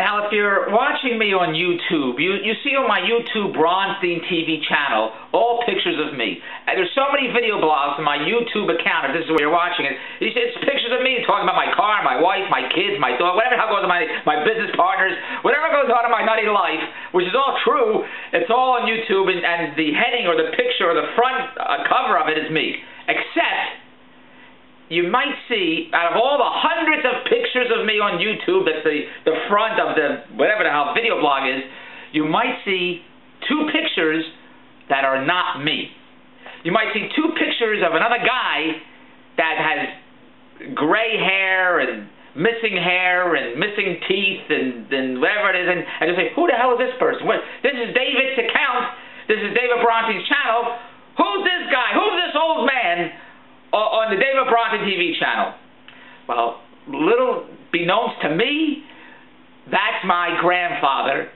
Now, if you're watching me on YouTube, you see on my YouTube Bronstein TV channel all pictures of me. And there's so many video blogs on my YouTube account, if this is where you're watching it. It's pictures of me talking about my car, my wife, my kids, my dog, whatever the hell goes on my business partners, whatever goes on in my nutty life, which is all true. It's all on YouTube, and the heading or the picture or the front cover of it is me. Except you might see, out of all the hundreds of pictures of me on YouTube, that's the front of the, whatever the hell video blog is, you might see two pictures that are not me. You might see two pictures of another guy that has gray hair and missing teeth and whatever it is, and you say, who the hell is this person? This is David's account. This is David Bronstein's channel. Who's this guy? Who's this old man on the David Bronstein TV channel? Well, little beknownst to me, that's my grandfather,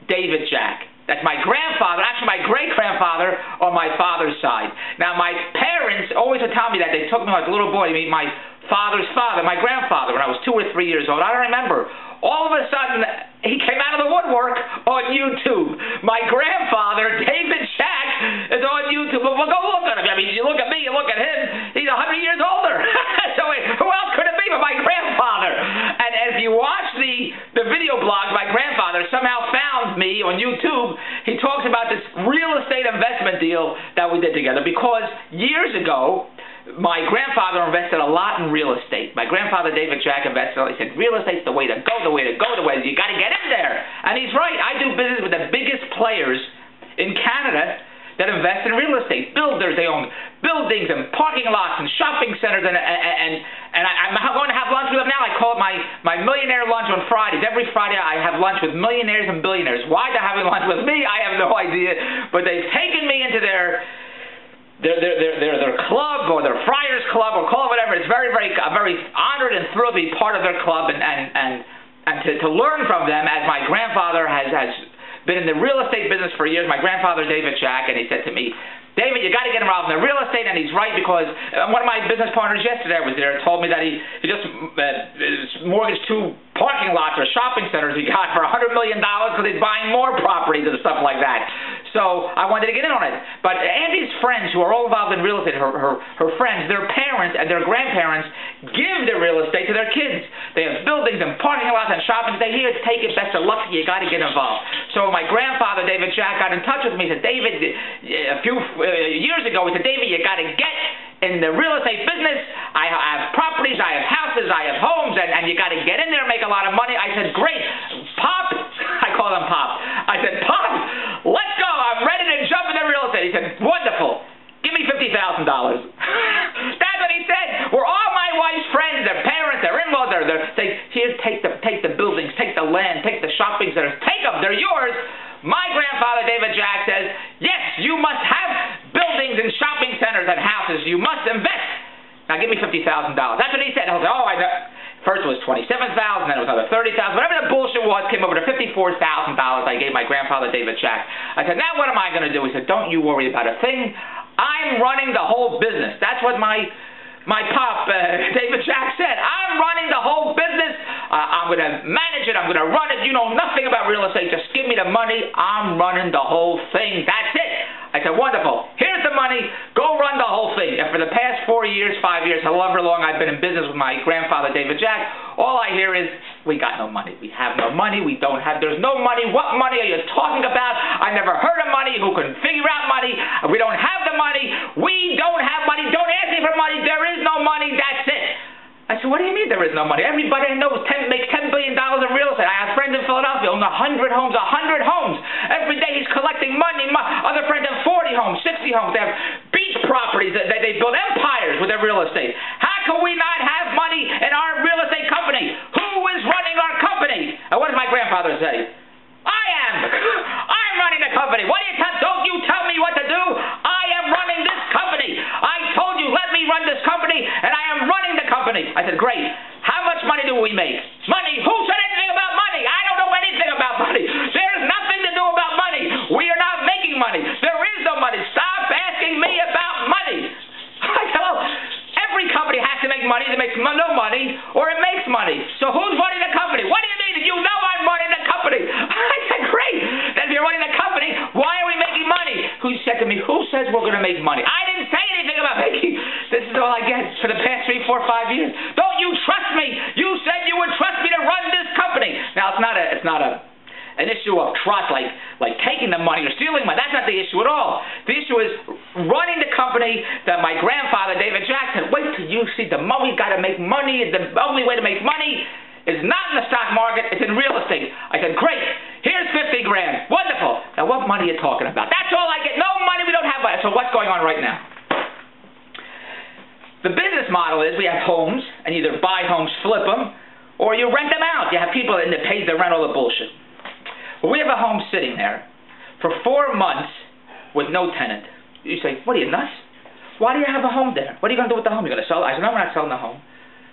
David Jack. That's my grandfather, actually my great-grandfather on my father's side. Now, my parents always would tell me that. They took me as a little boy to meet my father's father, my grandfather, when I was 2 or 3 years old. I don't remember. All of a sudden, he came out of the woodwork on YouTube. My grandfather, David Jack, is on YouTube. Well, go look at him. I mean, you look at me, you look at him, he's 100 years older. So who else could it be but my grandfather? And if you watch the video blog, my grandfather somehow found me on YouTube. He talks about this real estate investment deal that we did together, because years ago, my grandfather invested a lot in real estate. My grandfather, David Jack, invested. He said, real estate's the way to go, you got to get in there. And he's right. I do business with the biggest players in Canada that invest in real estate. Builders, they own buildings and parking lots and shopping centers, and I'm going to have lunch with them now. I call it my millionaire lunch on Fridays. Every Friday I have lunch with millionaires and billionaires. Why they're having lunch with me, I have no idea. But they've taken me into their club, or their Friars Club, or call it whatever. It's I'm very honored and thrilled to be part of their club and to learn from them, as my grandfather has been in the real estate business for years. My grandfather, David Jack, and he said to me, David, you got to get involved in the real estate, and he's right, because one of my business partners yesterday was there, told me that he just mortgaged 2 parking lots or shopping centers he got for $100 million because he's buying more properties and stuff like that. So I wanted to get in on it. But Andy's friends, who are all involved in real estate, her friends, their parents and their grandparents give the real estate to their kids. They have buildings and parking lots and shopping. They here, take it, best of luck, you got to get involved. So my grandfather, David Jack, got in touch with me. He said, David, a few years ago, he said, David, you got to get in the real estate business. I have properties, I have houses, I have homes, and you got to get in there and make a lot of money. I said, great. Pop, I call him Pop. I said, Pop, let's go. I'm ready to jump into real estate. He said, wonderful. Give me $50,000. That's what he said. We're all my wife's friends, their parents, their in-laws. Here, take the buildings, take the land, take the shopping centers, take them. They're yours. My grandfather, David Jack, says, yes, you must have buildings and shopping centers and houses. You must invest. Now give me $50,000. That's what he said. I was like, oh, I know. First it was $27,000, then it was another $30,000. Whatever the bullshit was, came over to $54,000 I gave my grandfather, David Jack. I said, now what am I going to do? He said, don't you worry about a thing. I'm running the whole business. That's what my pop, David Jack, said. I'm running the whole business. I'm going to manage it. I'm going to run it. You know nothing about real estate. Just give me the money. I'm running the whole thing. That's it. I said, wonderful. Here's the money. Go run the whole thing. And for the past 4 years, 5 years, however long I've been in business with my grandfather, David Jack, all I hear is, we got no money. We have no money. We don't have, there's no money. What money are you talking about? I never heard of money. Who can figure out money? We don't have the money. We don't have money. Don't ask me for money. There is no money. That's it. I said, what do you mean there is no money? Everybody I know makes $10 billion in real estate. I have friends in Philadelphia who own 100 homes, 100 homes. Every day he's collecting money. Other friends have 40 homes, 60 homes. They have beach properties. They build empires with their real estate. How can we not have money in our real estate company? Who is running our company? And what does my grandfather say? I am. I'm running the company. What do you tell? Don't you tell me what to do. I am running this company. I told you, let me run this company, and I am running the company. I said, great. How much money do we make? Money? Who said anything about money? I don't know anything about money. There's nothing to do about money. We are not making money. There is no money. Stop asking me about money. I tell every company has to make money. It makes no money, or it makes money. So who's running the company? What do you mean? You know I'm running the company. we're going to make money. I didn't say anything about making. This is all I get for the past 3, 4, 5 years. Don't you trust me? You said you would trust me to run this company. Now, it's not an issue of trust, like taking the money or stealing money. That's not the issue at all. The issue is running the company that my grandfather, David Jack, said, wait till you see the money. We've got to make money. The only way to make money is not in the stock market. It's in real estate. I said, great. Here's 50 grand. Wonderful. Now, what money are you talking about? That's all I get. No money. We don't have money. So what's going on right now? The business model is we have homes, and you either buy homes, flip them, or you rent them out. You have people that pay the rent, all the bullshit. Well, we have a home sitting there for 4 months with no tenant. You say, what are you, nuts? Why do you have a home there? What are you going to do with the home? You're going to sell it? I said, no, we're not selling the home.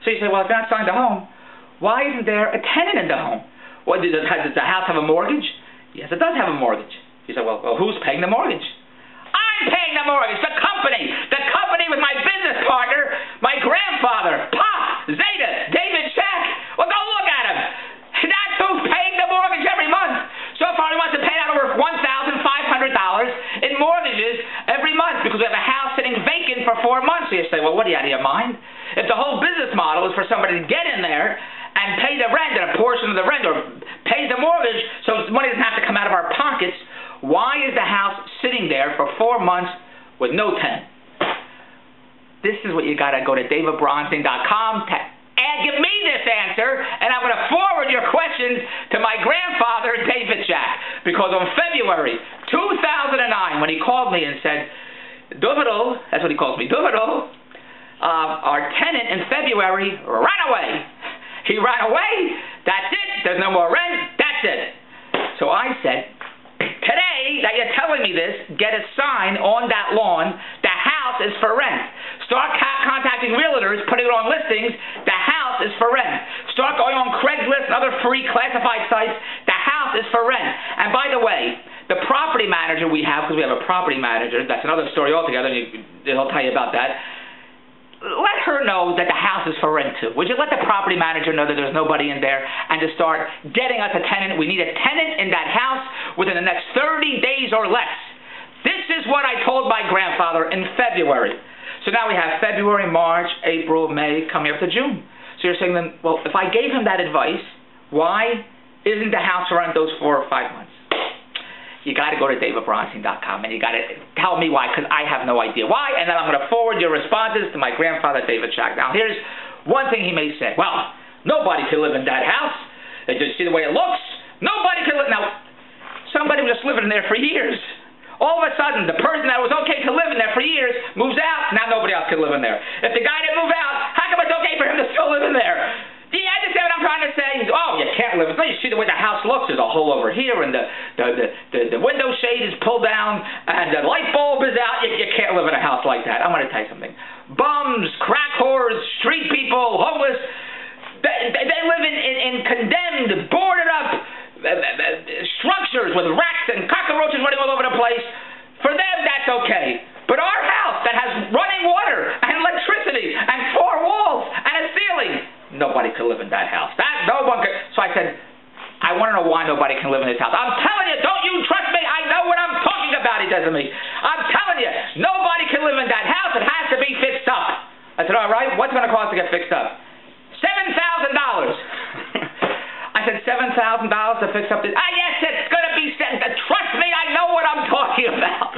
So you say, well, if you're not selling the home, why isn't there a tenant in the home? Well, does the house have a mortgage? Yes, it does have a mortgage. You say, well, who's paying the mortgage? I'm paying the mortgage. The company with my business partner, my grandfather, Pop, Zeta, David Shack. Well, go look at him. That's who's paying the mortgage every month. So far, he wants to pay out over $1,500 in mortgages every month because we have a house sitting vacant for 4 months. So you say, well, what are you, out of your mind? If the whole business model is for somebody to get in there and pay the rent and a portion of the rent or pay the mortgage so money doesn't have to come out of our pockets, why is the house sitting there for 4 months with no tenant? This is what you got to go to davidbronstein.com and give me this answer, and I'm going to forward your questions to my grandfather, David Jack, because on February 2009, when he called me and said, Duvidal, that's what he calls me, Duvidal, our tenant in February ran away. He ran away. That's it. There's no more rent. That's it. So I said, today that you're telling me this, get a sign on that lawn, the house is for rent. Start contacting realtors, putting it on listings, the house is for rent. Start going on Craigslist and other free classified sites, the house is for rent. And by the way, the property manager we have, because we have a property manager, that's another story altogether, he'll tell you about that. Let her know that the house is for rent too. Would you let the property manager know that there's nobody in there and to start getting us a tenant? We need a tenant in that house within the next 30 days or less. This is what I told my grandfather in February. So now we have February, March, April, May, coming up to June. So you're saying then, well, if I gave him that advice, why isn't the house around those 4 or 5 months? You got to go to davidbronstein.com and you got to tell me why, because I have no idea why, and then I'm going to forward your responses to my grandfather, David Shack. Now, here's one thing he may say. Well, nobody can live in that house. You see the way it looks? Nobody can live. Now, somebody was just living in there for years. All of a sudden, the person that was okay to live in there for years moves out. Now nobody else can live in there. If the guy didn't move out, how come it's okay for him to still live in there? Do you understand what I'm trying to say? Oh, you can't live in there. You see the way the house looks. There's a hole over here, and the window shade is pulled down, and the light bulb is out. You can't live in a house like that. I'm going to tell you something. Bums, crack whores, street people, homeless, they live in condemned, boarded up structures with rats and cockroaches running all over the place. For them, that's okay. But our house that has running water and electricity and 4 walls and a ceiling, nobody could live in that house. No one could. So I said, I want to know why nobody can live in this house. I'm telling you, don't you trust me? I know what I'm talking about, he says to me. I'm telling you, nobody can live in that house. It has to be fixed up. I said, all right, what's it going to cost to get fixed up? $7,000. I said, $7,000 to fix up this. Yes, it's going to be trust me, I know what I'm talking about.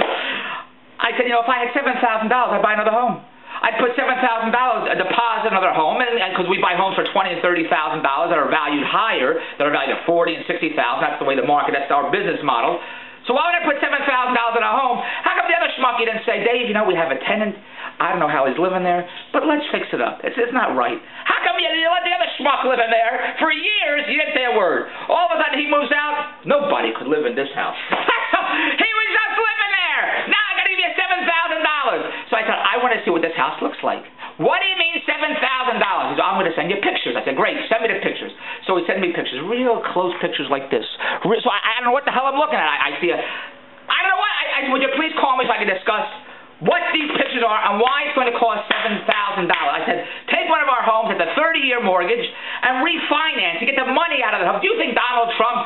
I said, if I had $7,000, I'd buy another home. I'd put $7,000 a deposit in another home, and because we buy homes for $20,000 and $30,000 that are valued higher, that are valued at $40,000 and $60,000. That's the way the market. That's our business model. So why would I put $7,000 in a home? How come the other schmucky didn't say, Dave, we have a tenant. I don't know how he's living there, but let's fix it up. It's not right. How come you let the other schmuck live in there? For years, you didn't say a word. All of a sudden, he moves out. Nobody could live in this house. He was just living there. Now I got to give you $7,000. So I said, I want to see what this house looks like. What do you mean $7,000? He said, I'm going to send you pictures. I said, great, send me the pictures. So he sent me pictures, real close pictures like this. So I don't know what the hell I'm looking at. I see I don't know what. Would you please call me so I can discuss what these pictures are and why it's going to cost $7,000. I said, take one of our homes at the 30-year mortgage and refinance and get the money out of the home. Do you think Donald Trump